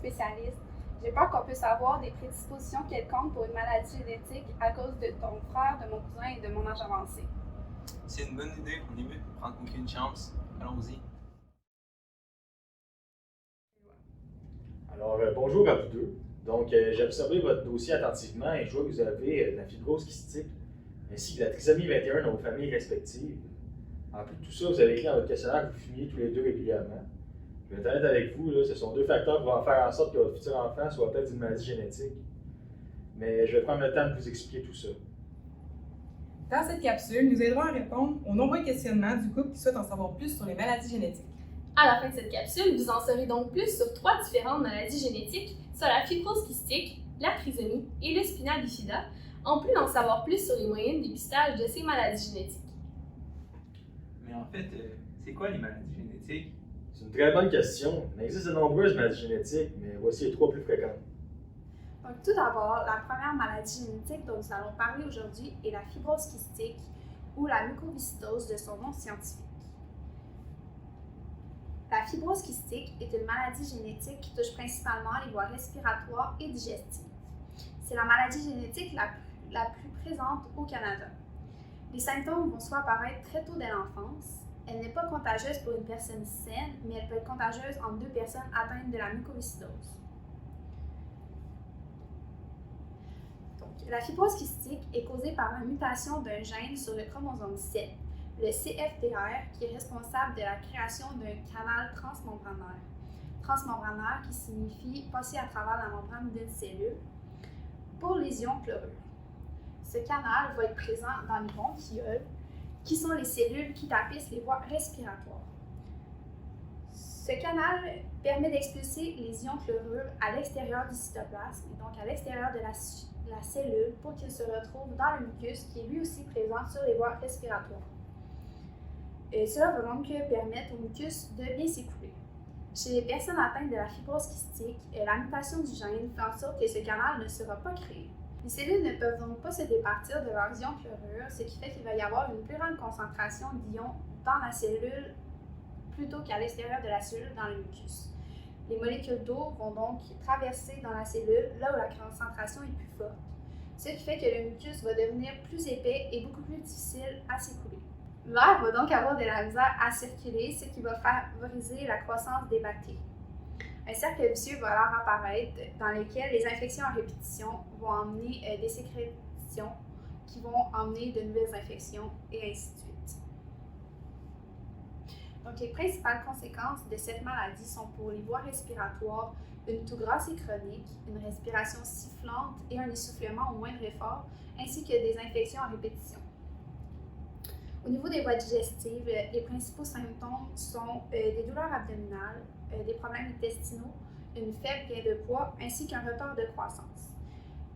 spécialiste. J'ai peur qu'on puisse avoir des prédispositions quelconques pour une maladie génétique à cause de ton frère, de mon cousin et de mon âge avancé. C'est une bonne idée, on est mieux de prendre aucune chance. Allons-y. Alors, bonjour à vous deux. Donc, j'ai observé votre dossier attentivement et je vois que vous avez de la fibrose kystique ainsi que la trisomie 21 dans vos familles respectives. En plus de tout ça, vous avez écrit dans votre questionnaire que vous fumiez tous les deux régulièrement. Je vais être honnête avec vous, là, ce sont deux facteurs qui vont faire en sorte que votre futur enfant soit peut-être d'une maladie génétique. Mais je vais prendre le temps de vous expliquer tout ça. Dans cette capsule, nous aiderons à répondre aux nombreux questionnements du couple qui souhaite en savoir plus sur les maladies génétiques. À la fin de cette capsule, vous en saurez donc plus sur 3 différentes maladies génétiques, sur la fibrose kystique, la trisomie et le spina bifida, en plus d'en savoir plus sur les moyens de dépistage de ces maladies génétiques. Mais en fait, c'est quoi les maladies génétiques? C'est une très bonne question. Il existe de nombreuses maladies génétiques, mais voici les 3 plus fréquentes. Donc, tout d'abord, la première maladie génétique dont nous allons parler aujourd'hui est la fibrose kystique ou la mucoviscidose de son nom scientifique. La fibrose kystique est une maladie génétique qui touche principalement les voies respiratoires et digestives. C'est la maladie génétique la plus présente au Canada. Les symptômes vont soit apparaître très tôt dès l'enfance. Elle n'est pas contagieuse pour une personne saine, mais elle peut être contagieuse entre 2 personnes atteintes de la mucoviscidose. La fibrose kystique est causée par la mutation d'un gène sur le chromosome 7, le CFTR, qui est responsable de la création d'un canal transmembranaire. Transmembranaire qui signifie passer à travers la membrane d'une cellule pour lésion chlorure. Ce canal va être présent dans les bronchioles, qui sont les cellules qui tapissent les voies respiratoires. Ce canal permet d'expulser les ions chlorure à l'extérieur du cytoplasme, et donc à l'extérieur de la cellule, pour qu'il se retrouve dans le mucus, qui est lui aussi présent sur les voies respiratoires. Et cela va donc permettre au mucus de bien s'écouler. Chez les personnes atteintes de la fibrose kystique, la mutation du gène fait en sorte que ce canal ne sera pas créé. Les cellules ne peuvent donc pas se départir de leurs ions chlorure, ce qui fait qu'il va y avoir une plus grande concentration d'ions dans la cellule plutôt qu'à l'extérieur de la cellule dans le mucus. Les molécules d'eau vont donc traverser dans la cellule là où la concentration est plus forte, ce qui fait que le mucus va devenir plus épais et beaucoup plus difficile à s'écouler. L'air va donc avoir de la misère à circuler, ce qui va favoriser la croissance des bactéries. Un cercle vicieux va alors apparaître dans lequel les infections à répétition vont emmener des sécrétions qui vont emmener de nouvelles infections et ainsi de suite. Donc, les principales conséquences de cette maladie sont pour les voies respiratoires une toux grasse et chronique, une respiration sifflante et un essoufflement au moindre effort, ainsi que des infections à répétition. Au niveau des voies digestives, les principaux symptômes sont des douleurs abdominales, des problèmes intestinaux, une faible gain de poids ainsi qu'un retard de croissance.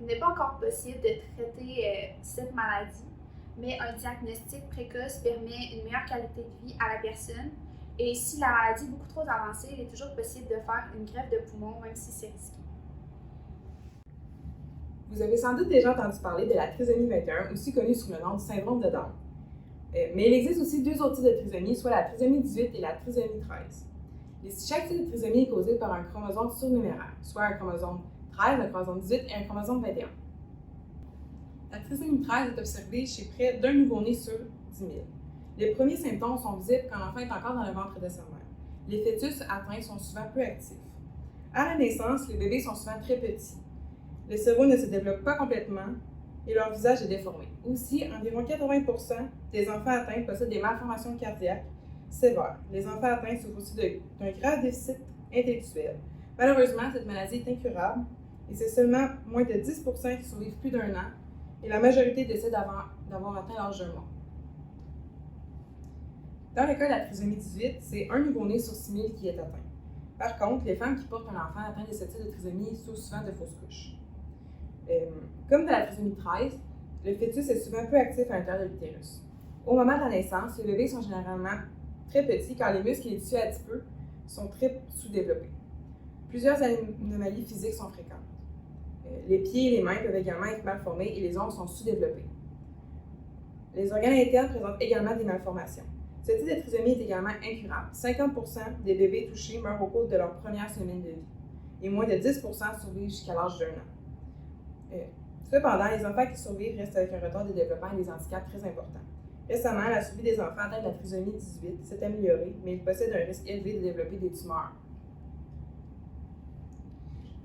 Il n'est pas encore possible de traiter cette maladie, mais un diagnostic précoce permet une meilleure qualité de vie à la personne. Et si la maladie est beaucoup trop avancée, il est toujours possible de faire une greffe de poumon, même si c'est risqué. Vous avez sans doute déjà entendu parler de la trisomie 21, aussi connue sous le nom du syndrome de Down. Mais il existe aussi 2 autres types de trisomie, soit la trisomie 18 et la trisomie 13. Chaque type de trisomie est causé par un chromosome surnuméraire, soit un chromosome 13, un chromosome 18 et un chromosome 21. La trisomie 13 est observée chez près d'un nouveau-né sur 10 000. Les premiers symptômes sont visibles quand l'enfant est encore dans le ventre de sa mère. Les fœtus atteints sont souvent peu actifs. À la naissance, les bébés sont souvent très petits. Le cerveau ne se développe pas complètement et leur visage est déformé. Aussi, environ 80% des enfants atteints possèdent des malformations cardiaques sévères. Les enfants atteints souffrent aussi d'un grave déficit intellectuel. Malheureusement, cette maladie est incurable et c'est seulement moins de 10% qui survivent plus d'1 an et la majorité décèdent d'avoir atteint l'âge d'un mois. Dans le cas de la trisomie 18, c'est un nouveau-né sur 6 000 qui est atteint. Par contre, les femmes qui portent un enfant atteint de ce type de trisomie souffrent souvent de fausses couches. Comme dans la trisomie 13, le fœtus est souvent peu actif à l'intérieur de l'utérus. Au moment de la naissance, les bébés sont généralement très petits car les muscles et les tissus adipeux sont très sous-développés. Plusieurs anomalies physiques sont fréquentes. Les pieds et les mains peuvent également être mal formés et les ongles sont sous-développés. Les organes internes présentent également des malformations. Ce type de trisomie est également incurable. 50% des bébés touchés meurent au cours de leur première semaine de vie. et moins de 10% survivent jusqu'à l'âge d'1 an. Cependant, les enfants qui survivent restent avec un retard de développement et des handicaps très importants. Récemment, la survie des enfants atteints de la trisomie 18 s'est améliorée, mais ils possèdent un risque élevé de développer des tumeurs.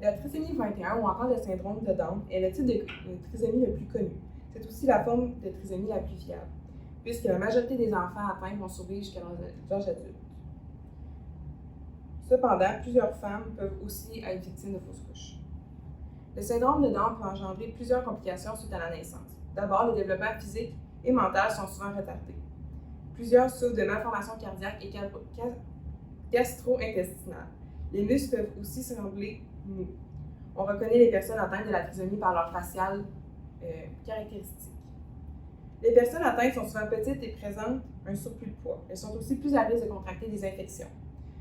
La trisomie 21 ou encore le syndrome de Down est le type de trisomie le plus connu. C'est aussi la forme de trisomie la plus fiable, puisque la majorité des enfants atteints vont survivre jusqu'à l'âge adulte. Cependant, plusieurs femmes peuvent aussi être victimes de fausses couches. Le syndrome de Down peut engendrer plusieurs complications suite à la naissance. D'abord, le développement physique et mental sont souvent retardés. Plusieurs souffrent de malformations cardiaques et gastro-intestinales. Les muscles peuvent aussi sembler mous. On reconnaît les personnes atteintes de la trisomie par leur faciale caractéristique. Les personnes atteintes sont souvent petites et présentent un surplus de poids. Elles sont aussi plus à risque de contracter des infections.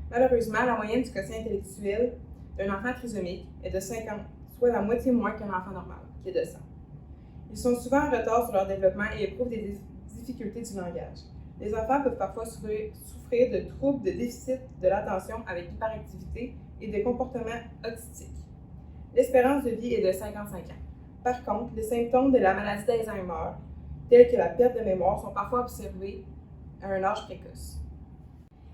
Malheureusement, la moyenne du quotient intellectuel d'un enfant trisomique est de 50, soit la moitié moins qu'un enfant normal, qui est de 100. Ils sont souvent en retard sur leur développement et éprouvent des difficultés du langage. Les enfants peuvent parfois souffrir de troubles de déficit de l'attention avec hyperactivité et de comportements autistiques. L'espérance de vie est de 55 ans. Par contre, les symptômes de la maladie d'Alzheimer, tels que la perte de mémoire, sont parfois observés à un âge précoce.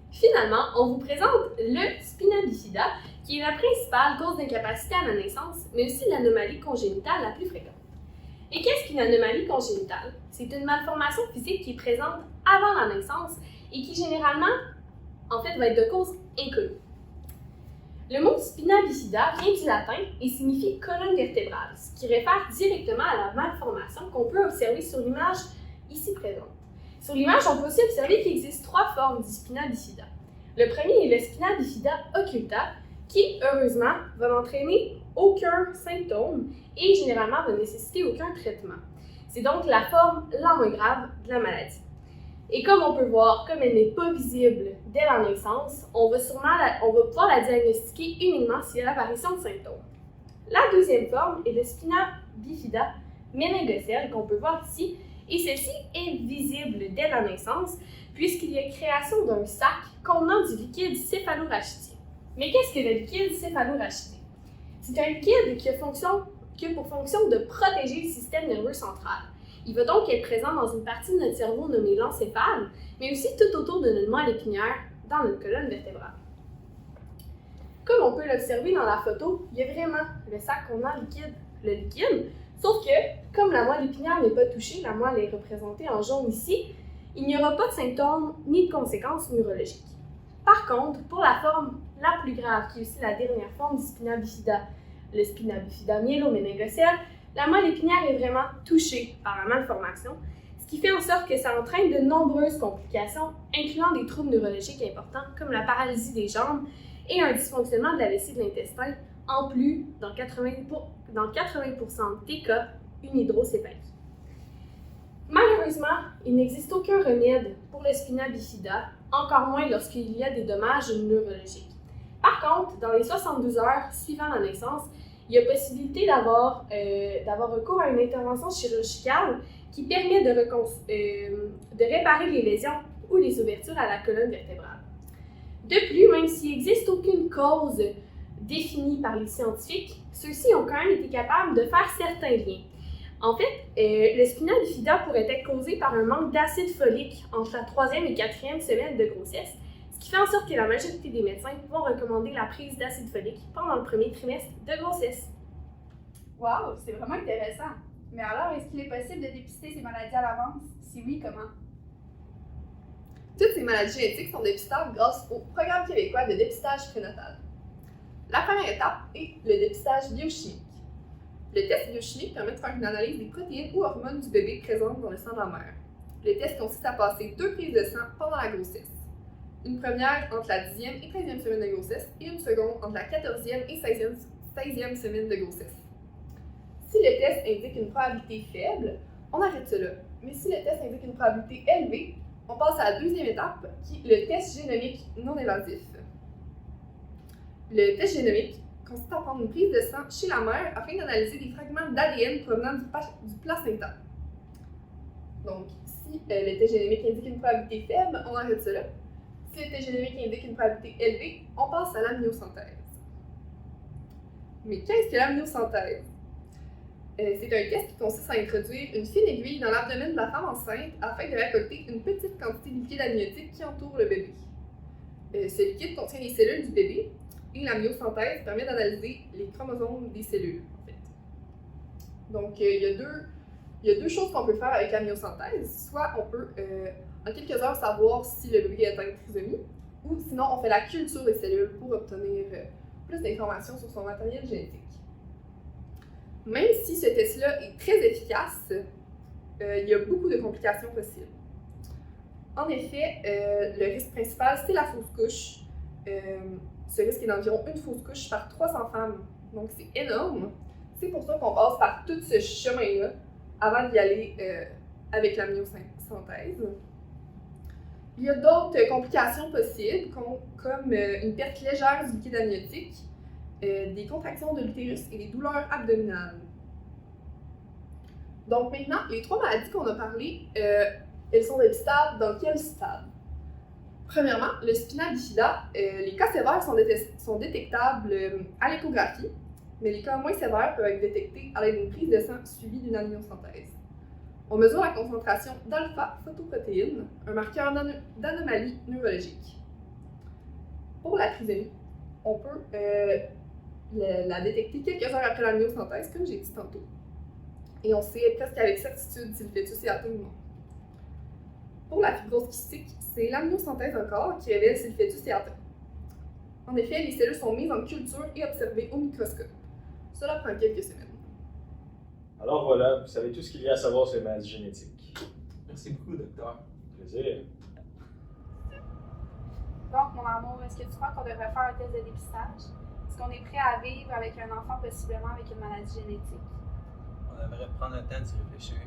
Finalement, on vous présente le spina bifida, qui est la principale cause d'incapacité à la naissance, mais aussi l'anomalie congénitale la plus fréquente. Et qu'est-ce qu'une anomalie congénitale? C'est une malformation physique qui est présente avant la naissance et qui généralement, va être de cause inconnue. Le mot spina bifida vient du latin et signifie colonne vertébrale, ce qui réfère directement à la malformation qu'on peut observer sur l'image ici présente. Sur l'image, on peut aussi observer qu'il existe 3 formes du spina bifida. Le premier est le spina bifida occulta, qui, heureusement, va n'entraîner aucun symptôme et généralement va nécessiter aucun traitement. C'est donc la forme la moins grave de la maladie. Et comme on peut voir, comme elle n'est pas visible dès la naissance, on va pouvoir la diagnostiquer uniquement s'il y a l'apparition de symptômes. La deuxième forme est le spina bifida méningocèle qu'on peut voir ici, et celle-ci est visible dès la naissance puisqu'il y a création d'un sac contenant du liquide céphalorachidien. Mais qu'est-ce que le liquide céphalorachidien? C'est un liquide qui a pour fonction de protéger le système nerveux central. Il va donc être présent dans une partie de notre cerveau nommée l'encéphale, mais aussi tout autour de notre moelle épinière dans notre colonne vertébrale. Comme on peut l'observer dans la photo, il y a vraiment le sac contenant le liquide, sauf que, comme la moelle épinière n'est pas touchée, la moelle est représentée en jaune ici, il n'y aura pas de symptômes ni de conséquences neurologiques. Par contre, pour la forme la plus grave, qui est aussi la dernière forme du spina bifida, le spina bifida myéloméningocèle, la moelle épinière est vraiment touchée par la malformation, ce qui fait en sorte que ça entraîne de nombreuses complications, incluant des troubles neurologiques importants comme la paralysie des jambes et un dysfonctionnement de la vessie de l'intestin, en plus, dans 80% des cas, une hydrocéphalie. Malheureusement, il n'existe aucun remède pour le spina bifida, encore moins lorsqu'il y a des dommages neurologiques. Par contre, dans les 72 heures suivant la naissance, il y a possibilité d'avoir recours à une intervention chirurgicale qui permet de réparer les lésions ou les ouvertures à la colonne vertébrale. De plus, même s'il n'existe aucune cause définie par les scientifiques, ceux-ci ont quand même été capables de faire certains liens. En fait, le spina bifida pourrait être causé par un manque d'acide folique entre la 3e et 4e semaine de grossesse, ce qui fait en sorte que la majorité des médecins vont recommander la prise d'acide folique pendant le premier trimestre de grossesse. Wow, c'est vraiment intéressant. Mais alors, est-ce qu'il est possible de dépister ces maladies à l'avance? Si oui, comment? Toutes ces maladies génétiques sont dépistables grâce au Programme québécois de dépistage prénatal. La première étape est le dépistage biochimique. Le test biochimique permet de faire une analyse des protéines ou hormones du bébé présentes dans le sang de la mère. Le test consiste à passer 2 prises de sang pendant la grossesse. Une première entre la 10e et 13e semaine de grossesse et une seconde entre la 14e et 16e semaine de grossesse. Si le test indique une probabilité faible, on arrête cela. Mais si le test indique une probabilité élevée, on passe à la deuxième étape, qui est le test génomique non invasif. Le test génomique consiste à prendre une prise de sang chez la mère afin d'analyser des fragments d'ADN provenant du placenta. Donc, si le test génomique indique une probabilité faible, on arrête cela. Si le test génomique indique une probabilité élevée, on passe à l'amniosynthèse. Mais qu'est-ce que l'amniosynthèse? C'est un test qui consiste à introduire une fine aiguille dans l'abdomen de la femme enceinte afin de récolter une petite quantité de liquide amniotique qui entoure le bébé. Ce liquide contient les cellules du bébé et l'amniosynthèse permet d'analyser les chromosomes des cellules, en fait. Donc, il y a deux choses qu'on peut faire avec l'amniosynthèse. Soit on peut, en quelques heures, savoir si le bébé est atteint de trisomie, ou sinon on fait la culture des cellules pour obtenir plus d'informations sur son matériel génétique. Même si ce test-là est très efficace, il y a beaucoup de complications possibles. En effet, le risque principal, c'est la fausse couche. Ce risque est d'environ une fausse couche par 300 femmes, donc c'est énorme. C'est pour ça qu'on passe par tout ce chemin-là avant d'y aller avec l'amniosynthèse. Il y a d'autres complications possibles, comme une perte légère du liquide amniotique, des contractions de l'utérus et des douleurs abdominales. Donc maintenant, les 3 maladies qu'on a parlé, elles sont dépistables dans quel stade? Premièrement, le spina bifida, les cas sévères sont détectables à l'échographie, mais les cas moins sévères peuvent être détectés à l'aide d'une prise de sang suivie d'une amniosynthèse. On mesure la concentration d'alpha-photoprotéine, un marqueur d'anomalie neurologique. Pour la trisomie, on peut la détecter quelques heures après l'amniosynthèse, comme j'ai dit tantôt. Et on sait presque avec certitude si le fœtus est atteint ou non. Pour la fibrose kystique, c'est l'amniosynthèse encore qui révèle si le fœtus est atteint. En effet, les cellules sont mises en culture et observées au microscope. Cela prend quelques semaines. Alors voilà, vous savez tout ce qu'il y a à savoir sur les maladies génétiques. Merci beaucoup, docteur. Plaisir. Donc, mon amour, est-ce que tu crois qu'on devrait faire un test de dépistage? Est-ce qu'on est prêt à vivre avec un enfant possiblement avec une maladie génétique? On devrait prendre le temps de s'y réfléchir.